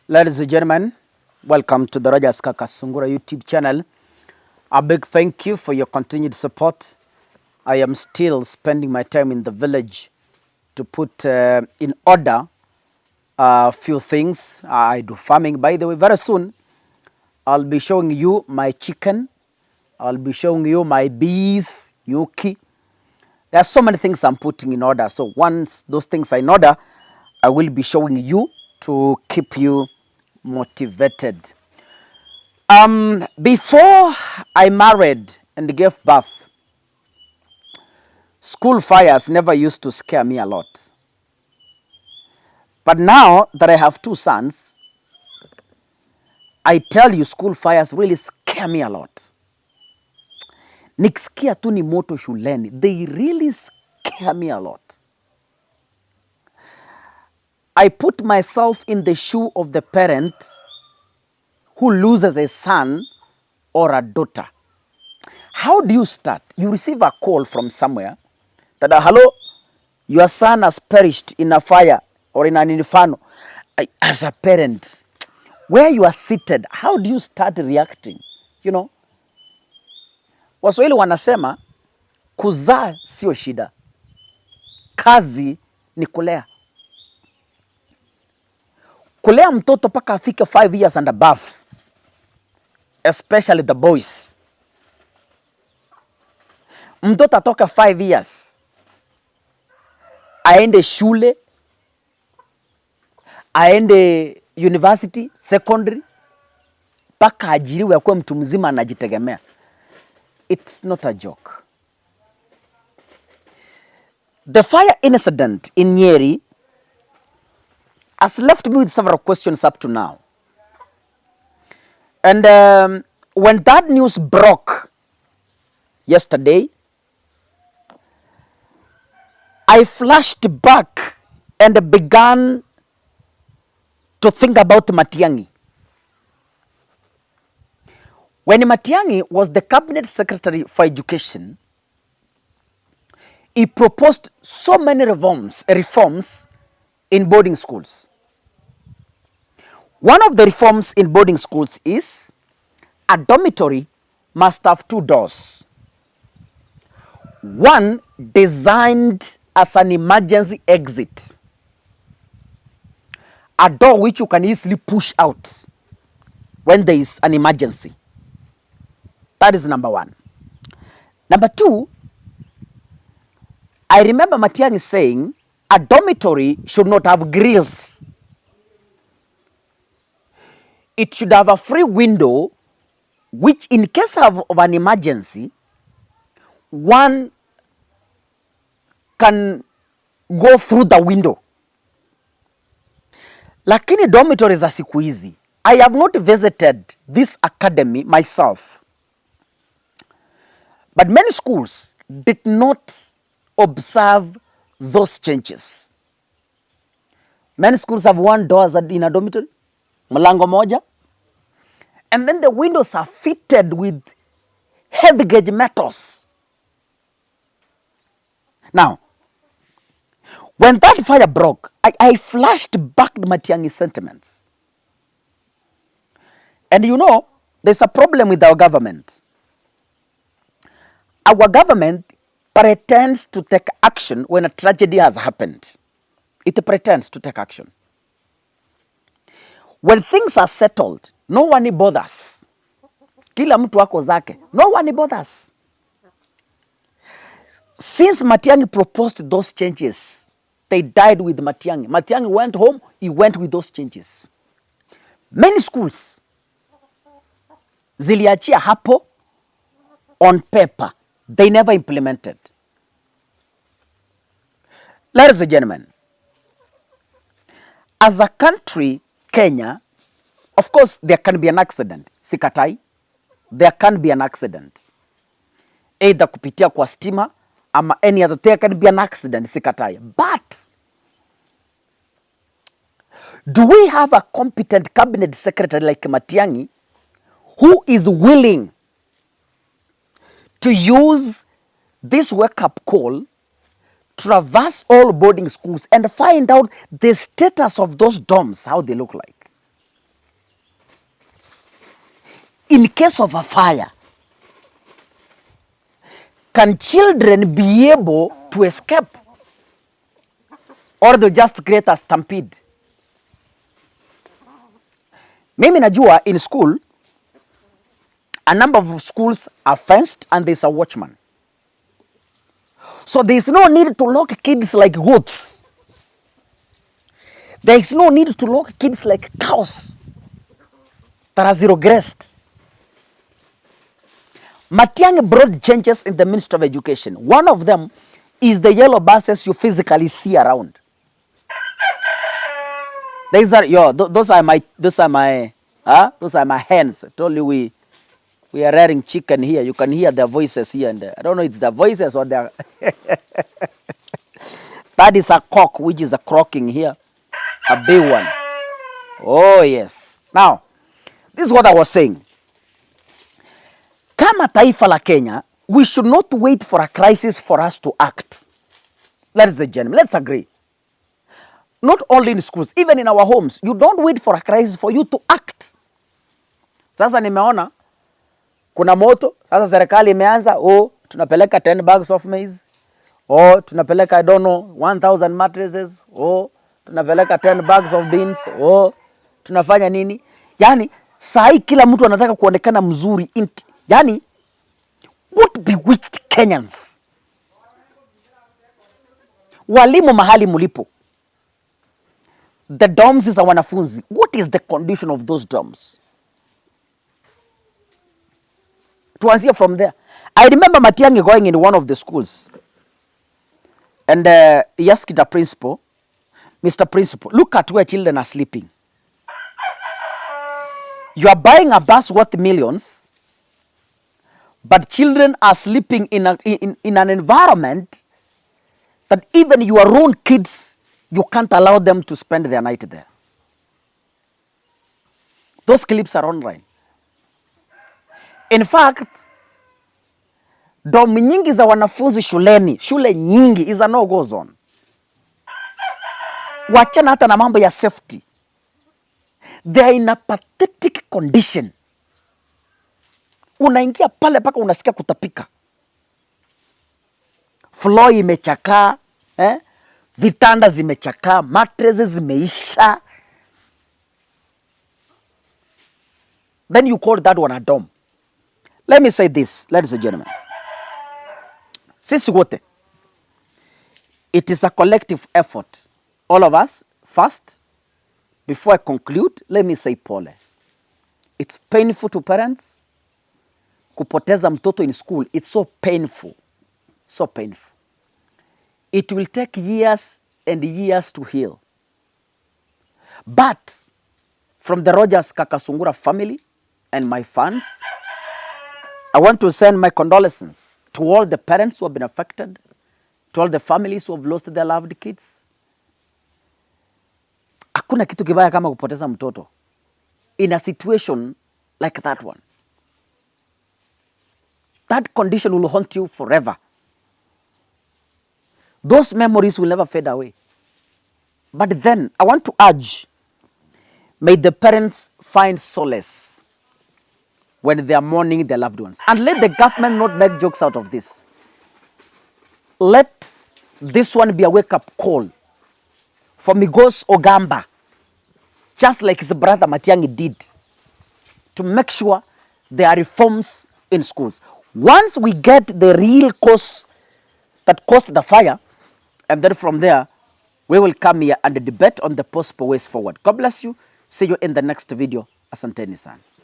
Ladies and gentlemen, welcome to the Rogers Kakasungura YouTube channel. A big thank you for your continued support. I am still spending my time in the village to put in order a few things. I do farming, by the way. Very soon, I'll be showing you my chicken. I'll be showing you my bees, yuki. There are so many things I'm putting in order. So once those things are in order, I will be showing you to keep you motivated. Before I married and gave birth, school fires never used to scare me a lot. But now that I have two sons, I tell you, school fires really scare me a lot. Nikisikia tu ni moto shuleni, they really scare me a lot. I put myself in the shoe of the parent who loses a son or a daughter. How do you start? You receive a call from somewhere that, hello, your son has perished in a fire or in an inferno. As a parent, where you are seated, how do you start reacting? You know, Waswahili wanasema kuzaa sio shida, kazi ni kulea. Kulea mtoto paka afike 5 years and above, especially the boys. Mtoto atoka 5 years, aende shule, aende university, secondary, paka ajiriwe akuwe mtu mzima anajitegemea. It's not a joke. The fire incident in Nyeri has left me with several questions up to now. And when that news broke yesterday, I flashed back and began to think about Matiang'i. When Matiang'i was the Cabinet Secretary for Education, he proposed so many reforms in boarding schools. One of the reforms in boarding schools is a dormitory must have 2 doors. One designed as an emergency exit, a door which you can easily push out when there is an emergency. That is number one. Number two, I remember Matiang'i saying a dormitory should not have grills. It should have a free window which, in case of an emergency, one can go through the window. Lakini dormitory za siku hizi, I have not visited this academy myself, but many schools did not observe those changes. Many schools have 1 door in a dormitory, mlango moja, and then the windows are fitted with heavy gauge metals. Now, when that fire broke, I flashed back to Matiang'i's sentiments. And you know, there's a problem with our government. Our government pretends to take action when a tragedy has happened. It pretends to take action. When things are settled, no one bothers. Kila mtu wako zake. No one bothers. Since Matiang'i proposed those changes, they died with Matiang'i. Matiang'i went home, he went with those changes. Many schools ziliachia hapo on paper. They never implemented. Ladies and gentlemen, as a country, Kenya, of course, there can be an accident. Sikatai, there can be an accident. Either kupitia kwa stima, ama any other, there can be an accident. Sikatai. But, do we have a competent cabinet secretary like Matiang'i who is willing to use this wake-up call, traverse all boarding schools and find out the status of those dorms, how they look like? in case of a fire, can children be able to escape, or they just create a stampede? Mimi najua in school, a number of schools are fenced and there's a watchman. So there's no need to lock kids like goats. There is no need to lock kids like cows that are zero-graced. Matiang'i brought changes in the Ministry of Education. One of them is the yellow buses you physically see around. Those are my hens. I told you we are rearing chicken here. You can hear their voices here and there. I don't know if it's their voices or their that is a cock which is a croaking here. A big one. Oh yes. Now, this is what I was saying. Kama taifa la Kenya, we should not wait for a crisis for us to act. Ladies and gentlemen, let's agree. Not only in schools, even in our homes, you don't wait for a crisis for you to act. Sasa nimeona kuna moto, sasa serikali imeanza, tunapeleka 10 bags of maize, tunapeleka I don't know 1,000 mattresses, tunapeleka 10 bags of beans, tunafanya nini? Yani sahi kila mtu anataka kuonekana mzuri. Yani what bewitched Kenyans? Walimu mahali mulipo, the dorms za wanafunzi, what is the condition of those dorms? Tuanzie from there. I remember Matiang'i going in one of the schools and he asked the principal, Mr. Principal, look at where children are sleeping. You are buying a bus worth millions, but children are sleeping in an environment that even your own kids, you can't allow them to spend their night there. Those clips are online. In fact, dorm nyingi za wanafunzi shule nyingi is a no-go zone. Wachana hata na mambo ya safety. They are in a pathetic condition. Unaingia pale paka unasikia kutapika. Floor imechakaa, vitanda zimechakaa, mattresses zimeisha. Then you call that one a dorm. Let me say this, ladies and gentlemen. Sisi wote, it is a collective effort. All of us, first, before I conclude, let me say pole. It's painful to parents. Kupoteza mtoto in school, it's so painful. So painful. It will take years and years to heal. But from the Rogers Kakasungura family and my fans, I want to send my condolences to all the parents who have been affected, to all the families who have lost their loved kids. Hakuna kitu kibaya kama kupoteza mtoto in a situation like that one. That condition will haunt you forever. Those memories will never fade away. But then, I want to urge, may the parents find solace when they are mourning their loved ones. And let the government not make jokes out of this. Let this one be a wake-up call for Migos Ogamba, just like his brother Matiang'i did, to make sure there are reforms in schools. Once we get the real cause that caused the fire, and then from there, we will come here and debate on the possible ways forward. God bless you. See you in the next video. Asanteni sana.